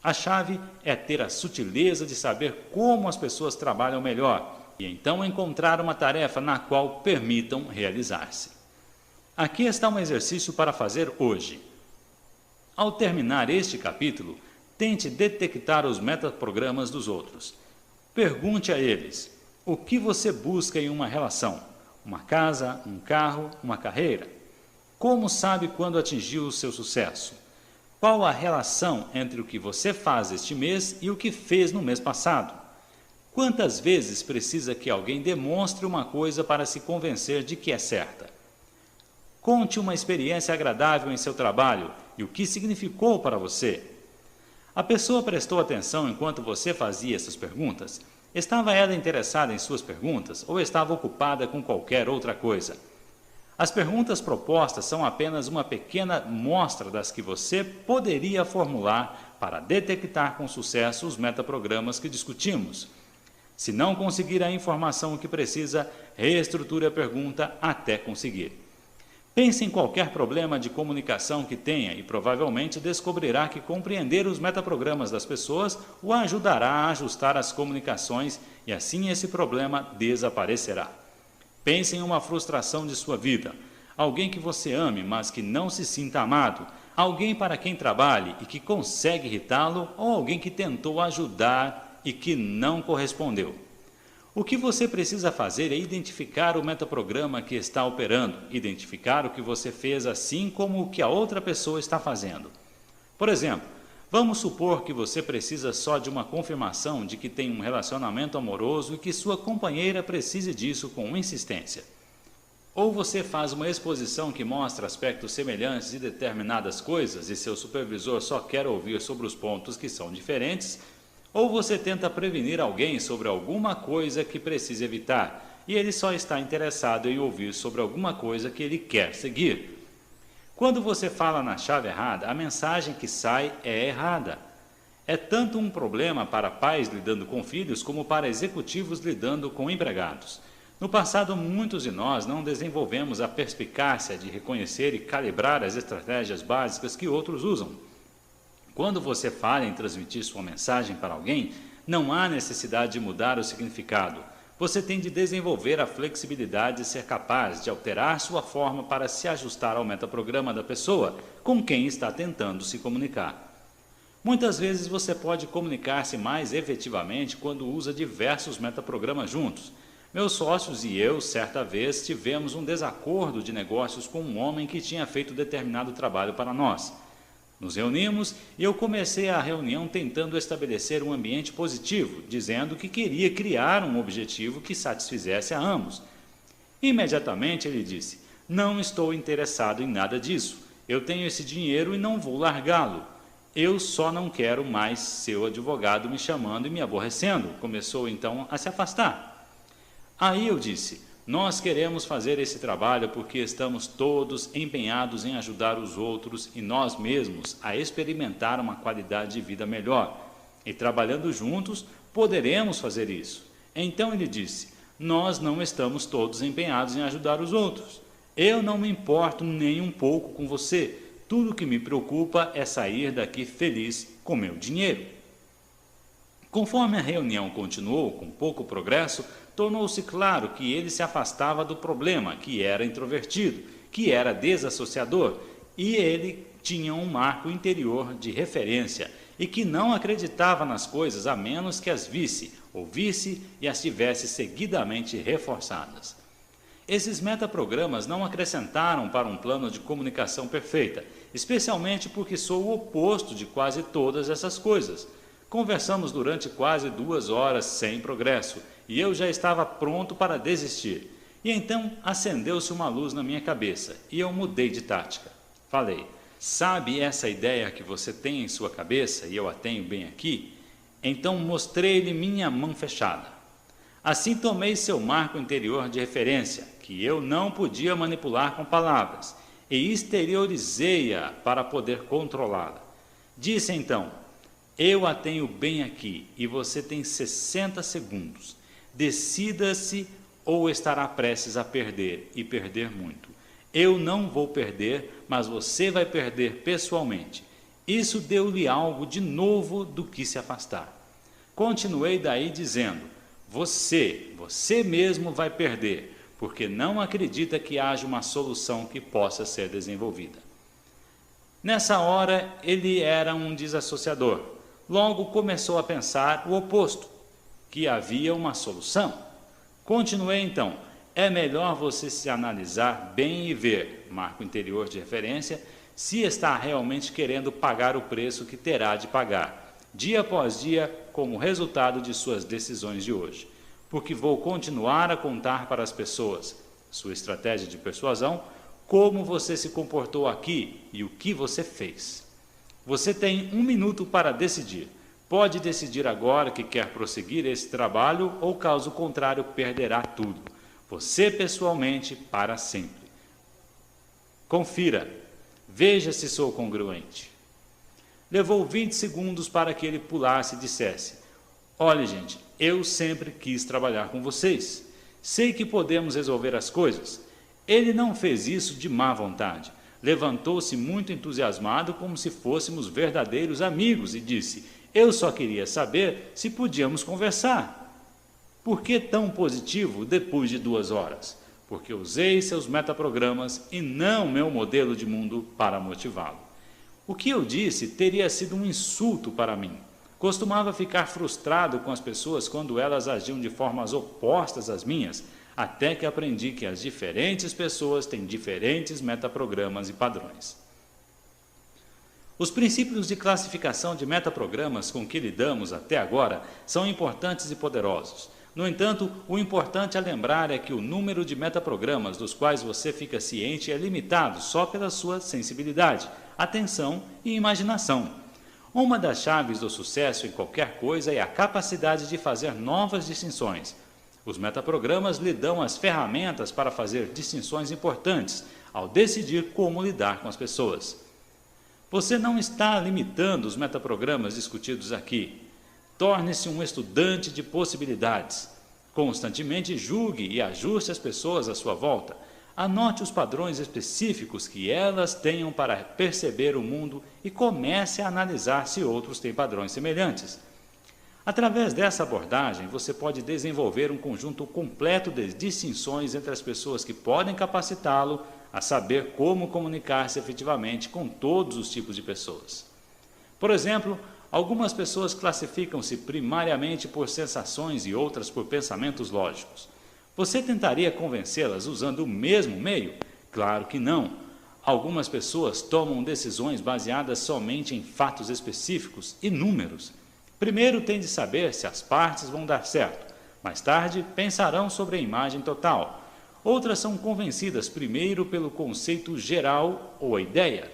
A chave é ter a sutileza de saber como as pessoas trabalham melhor e então encontrar uma tarefa na qual permitam realizar-se. Aqui está um exercício para fazer hoje. Ao terminar este capítulo, tente detectar os metaprogramas dos outros. Pergunte a eles: o que você busca em uma relação? Uma casa, um carro, uma carreira? Como sabe quando atingiu o seu sucesso? Qual a relação entre o que você faz este mês e o que fez no mês passado? Quantas vezes precisa que alguém demonstre uma coisa para se convencer de que é certa? Conte uma experiência agradável em seu trabalho e o que significou para você. A pessoa prestou atenção enquanto você fazia essas perguntas? Estava ela interessada em suas perguntas ou estava ocupada com qualquer outra coisa? As perguntas propostas são apenas uma pequena mostra das que você poderia formular para detectar com sucesso os metaprogramas que discutimos. Se não conseguir a informação que precisa, reestruture a pergunta até conseguir. Pense em qualquer problema de comunicação que tenha e provavelmente descobrirá que compreender os metaprogramas das pessoas o ajudará a ajustar as comunicações e assim esse problema desaparecerá. Pense em uma frustração de sua vida, alguém que você ame, mas que não se sinta amado, alguém para quem trabalhe e que consegue irritá-lo ou alguém que tentou ajudar e que não correspondeu. O que você precisa fazer é identificar o metaprograma que está operando, identificar o que você fez assim como o que a outra pessoa está fazendo. Por exemplo, vamos supor que você precisa só de uma confirmação de que tem um relacionamento amoroso e que sua companheira precise disso com insistência. Ou você faz uma exposição que mostra aspectos semelhantes de determinadas coisas e seu supervisor só quer ouvir sobre os pontos que são diferentes, ou você tenta prevenir alguém sobre alguma coisa que precisa evitar e ele só está interessado em ouvir sobre alguma coisa que ele quer seguir. Quando você fala na chave errada, a mensagem que sai é errada. É tanto um problema para pais lidando com filhos como para executivos lidando com empregados. No passado, muitos de nós não desenvolvemos a perspicácia de reconhecer e calibrar as estratégias básicas que outros usam. Quando você fala em transmitir sua mensagem para alguém, não há necessidade de mudar o significado. Você tem de desenvolver a flexibilidade de ser capaz de alterar sua forma para se ajustar ao metaprograma da pessoa com quem está tentando se comunicar. Muitas vezes você pode comunicar-se mais efetivamente quando usa diversos metaprogramas juntos. Meus sócios e eu, certa vez, tivemos um desacordo de negócios com um homem que tinha feito determinado trabalho para nós. Nos reunimos e eu comecei a reunião tentando estabelecer um ambiente positivo, dizendo que queria criar um objetivo que satisfizesse a ambos. Imediatamente ele disse: "Não estou interessado em nada disso. Eu tenho esse dinheiro e não vou largá-lo. Eu só não quero mais seu advogado me chamando e me aborrecendo." Começou então a se afastar. Aí eu disse: "Nós queremos fazer esse trabalho porque estamos todos empenhados em ajudar os outros e nós mesmos a experimentar uma qualidade de vida melhor. E trabalhando juntos, poderemos fazer isso." Então ele disse: "Nós não estamos todos empenhados em ajudar os outros. Eu não me importo nem um pouco com você. Tudo que me preocupa é sair daqui feliz com meu dinheiro." Conforme a reunião continuou com pouco progresso, tornou-se claro que ele se afastava do problema, que era introvertido, que era desassociador, e ele tinha um marco interior de referência e que não acreditava nas coisas a menos que as visse, ouvisse e as tivesse seguidamente reforçadas. Esses metaprogramas não acrescentaram para um plano de comunicação perfeita, especialmente porque sou o oposto de quase todas essas coisas. Conversamos durante quase 2 horas sem progresso e eu já estava pronto para desistir. E então acendeu-se uma luz na minha cabeça e eu mudei de tática. Falei: "Sabe essa ideia que você tem em sua cabeça e eu a tenho bem aqui?" Então mostrei-lhe minha mão fechada. Assim tomei seu marco interior de referência, que eu não podia manipular com palavras, e exteriorizei-a para poder controlá-la. Disse então: "Eu a tenho bem aqui e você tem 60 segundos. Decida-se ou estará prestes a perder, e perder muito. Eu não vou perder, mas você vai perder pessoalmente." Isso deu-lhe algo de novo do que se afastar. Continuei daí dizendo: Você mesmo vai perder, porque não acredita que haja uma solução que possa ser desenvolvida." Nessa hora, ele era um desassociador. Logo começou a pensar o oposto, que havia uma solução. Continuei então: "É melhor você se analisar bem e ver, marco interior de referência, se está realmente querendo pagar o preço que terá de pagar, dia após dia, como resultado de suas decisões de hoje. Porque vou continuar a contar para as pessoas, sua estratégia de persuasão, como você se comportou aqui e o que você fez. Você tem 1 minuto para decidir. Pode decidir agora que quer prosseguir esse trabalho ou, caso contrário, perderá tudo. Você pessoalmente, para sempre. Confira. Veja se sou congruente. Levou 20 segundos para que ele pulasse e dissesse: olha, gente, eu sempre quis trabalhar com vocês. Sei que podemos resolver as coisas. Ele não fez isso de má vontade. Levantou-se muito entusiasmado, como se fôssemos verdadeiros amigos, e disse: eu só queria saber se podíamos conversar. Por que tão positivo depois de 2 horas? Porque usei seus metaprogramas e não meu modelo de mundo para motivá-lo. O que eu disse teria sido um insulto para mim. Costumava ficar frustrado com as pessoas quando elas agiam de formas opostas às minhas, até que aprendi que as diferentes pessoas têm diferentes metaprogramas e padrões. Os princípios de classificação de metaprogramas com que lidamos até agora são importantes e poderosos. No entanto, o importante a lembrar é que o número de metaprogramas dos quais você fica ciente é limitado só pela sua sensibilidade, atenção e imaginação. Uma das chaves do sucesso em qualquer coisa é a capacidade de fazer novas distinções. Os metaprogramas lhe dão as ferramentas para fazer distinções importantes ao decidir como lidar com as pessoas. Você não está limitando os metaprogramas discutidos aqui. Torne-se um estudante de possibilidades. Constantemente julgue e ajuste as pessoas à sua volta. Anote os padrões específicos que elas tenham para perceber o mundo e comece a analisar se outros têm padrões semelhantes. Através dessa abordagem, você pode desenvolver um conjunto completo de distinções entre as pessoas que podem capacitá-lo a saber como comunicar-se efetivamente com todos os tipos de pessoas. Por exemplo, algumas pessoas classificam-se primariamente por sensações e outras por pensamentos lógicos. Você tentaria convencê-las usando o mesmo meio? Claro que não. Algumas pessoas tomam decisões baseadas somente em fatos específicos e números. Primeiro tem de saber se as partes vão dar certo. Mais tarde, pensarão sobre a imagem total. Outras são convencidas primeiro pelo conceito geral ou a ideia.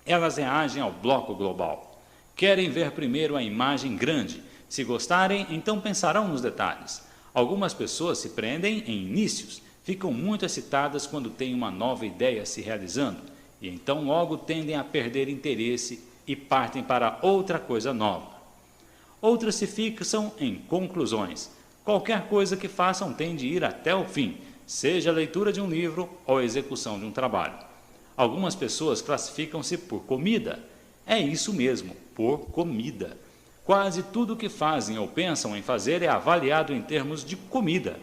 Elas reagem ao bloco global. Querem ver primeiro a imagem grande. Se gostarem, então pensarão nos detalhes. Algumas pessoas se prendem em inícios, ficam muito excitadas quando têm uma nova ideia se realizando, e então logo tendem a perder interesse e partem para outra coisa nova. Outras se fixam em conclusões. Qualquer coisa que façam tem de ir até o fim, seja a leitura de um livro ou a execução de um trabalho. Algumas pessoas classificam-se por comida. É isso mesmo, por comida. Quase tudo o que fazem ou pensam em fazer é avaliado em termos de comida.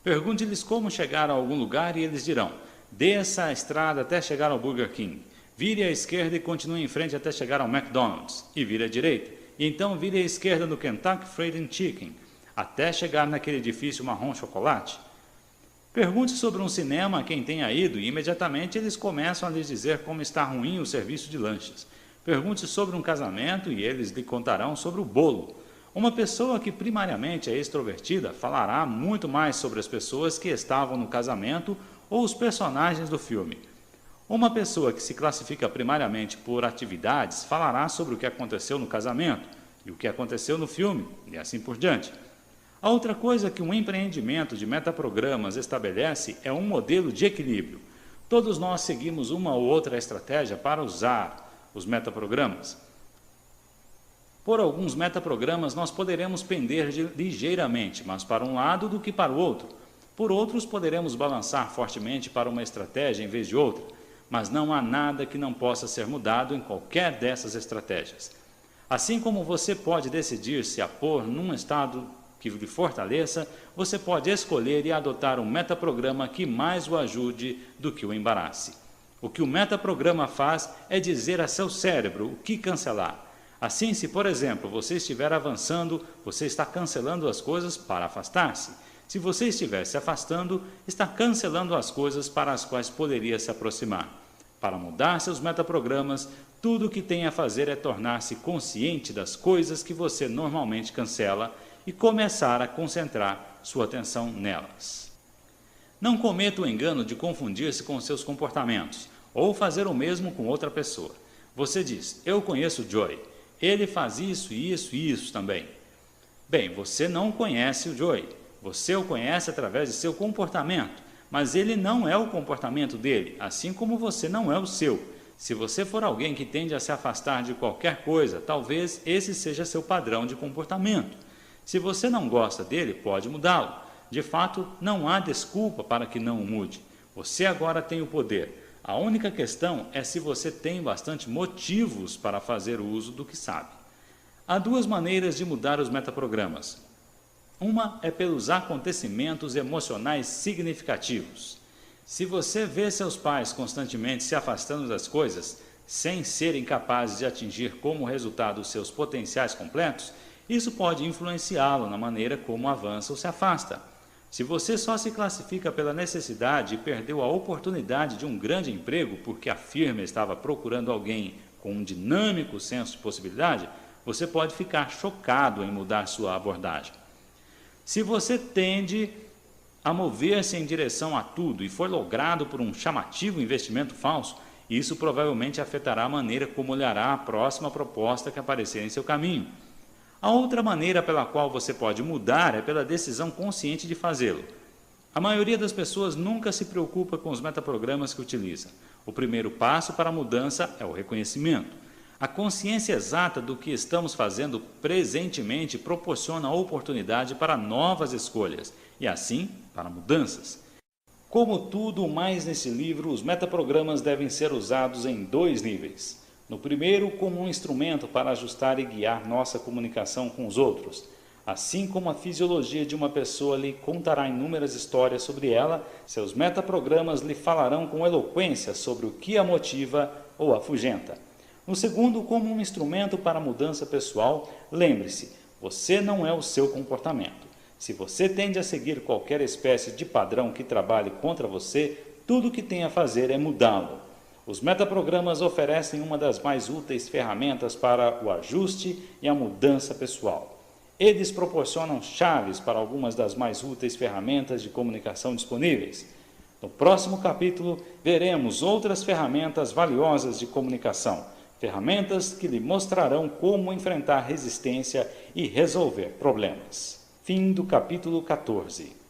Pergunte-lhes como chegar a algum lugar e eles dirão: desça a estrada até chegar ao Burger King, vire à esquerda e continue em frente até chegar ao McDonald's, e vire à direita. E então vire à esquerda no Kentucky Fried Chicken, até chegar naquele edifício marrom chocolate. Pergunte sobre um cinema a quem tenha ido e imediatamente eles começam a lhes dizer como está ruim o serviço de lanches. Pergunte sobre um casamento e eles lhe contarão sobre o bolo. Uma pessoa que primariamente é extrovertida falará muito mais sobre as pessoas que estavam no casamento ou os personagens do filme. Uma pessoa que se classifica primariamente por atividades falará sobre o que aconteceu no casamento e o que aconteceu no filme, e assim por diante. A outra coisa que um empreendimento de metaprogramas estabelece é um modelo de equilíbrio. Todos nós seguimos uma ou outra estratégia para usar os metaprogramas. Por alguns metaprogramas nós poderemos pender ligeiramente, mas para um lado do que para o outro. Por outros poderemos balançar fortemente para uma estratégia em vez de outra. Mas não há nada que não possa ser mudado em qualquer dessas estratégias. Assim como você pode decidir se a pôr num estado que lhe fortaleça, você pode escolher e adotar um metaprograma que mais o ajude do que o embarace. O que o metaprograma faz é dizer a seu cérebro o que cancelar. Assim, se, por exemplo, você estiver avançando, você está cancelando as coisas para afastar-se. Se você estiver se afastando, está cancelando as coisas para as quais poderia se aproximar. Para mudar seus metaprogramas, tudo o que tem a fazer é tornar-se consciente das coisas que você normalmente cancela e começar a concentrar sua atenção nelas. Não cometa o engano de confundir-se com seus comportamentos ou fazer o mesmo com outra pessoa. Você diz: eu conheço o Joey, ele faz isso, isso e isso também. Bem, você não conhece o Joey, você o conhece através de seu comportamento, mas ele não é o comportamento dele, assim como você não é o seu. Se você for alguém que tende a se afastar de qualquer coisa, talvez esse seja seu padrão de comportamento. Se você não gosta dele, pode mudá-lo. De fato, não há desculpa para que não o mude. Você agora tem o poder. A única questão é se você tem bastante motivos para fazer uso do que sabe. Há duas maneiras de mudar os metaprogramas. Uma é pelos acontecimentos emocionais significativos. Se você vê seus pais constantemente se afastando das coisas, sem serem capazes de atingir como resultado os seus potenciais completos, isso pode influenciá-lo na maneira como avança ou se afasta. Se você só se classifica pela necessidade e perdeu a oportunidade de um grande emprego porque a firma estava procurando alguém com um dinâmico senso de possibilidade, você pode ficar chocado em mudar sua abordagem. Se você tende a mover-se em direção a tudo e for logrado por um chamativo investimento falso, isso provavelmente afetará a maneira como olhará a próxima proposta que aparecer em seu caminho. A outra maneira pela qual você pode mudar é pela decisão consciente de fazê-lo. A maioria das pessoas nunca se preocupa com os metaprogramas que utiliza. O primeiro passo para a mudança é o reconhecimento. A consciência exata do que estamos fazendo presentemente proporciona a oportunidade para novas escolhas e, assim, para mudanças. Como tudo mais nesse livro, os metaprogramas devem ser usados em dois níveis. No primeiro, como um instrumento para ajustar e guiar nossa comunicação com os outros. Assim como a fisiologia de uma pessoa lhe contará inúmeras histórias sobre ela, seus metaprogramas lhe falarão com eloquência sobre o que a motiva ou afugenta. No segundo, como um instrumento para a mudança pessoal, lembre-se, você não é o seu comportamento. Se você tende a seguir qualquer espécie de padrão que trabalhe contra você, tudo o que tem a fazer é mudá-lo. Os metaprogramas oferecem uma das mais úteis ferramentas para o ajuste e a mudança pessoal. Eles proporcionam chaves para algumas das mais úteis ferramentas de comunicação disponíveis. No próximo capítulo, veremos outras ferramentas valiosas de comunicação, ferramentas que lhe mostrarão como enfrentar resistência e resolver problemas. Fim do capítulo 14.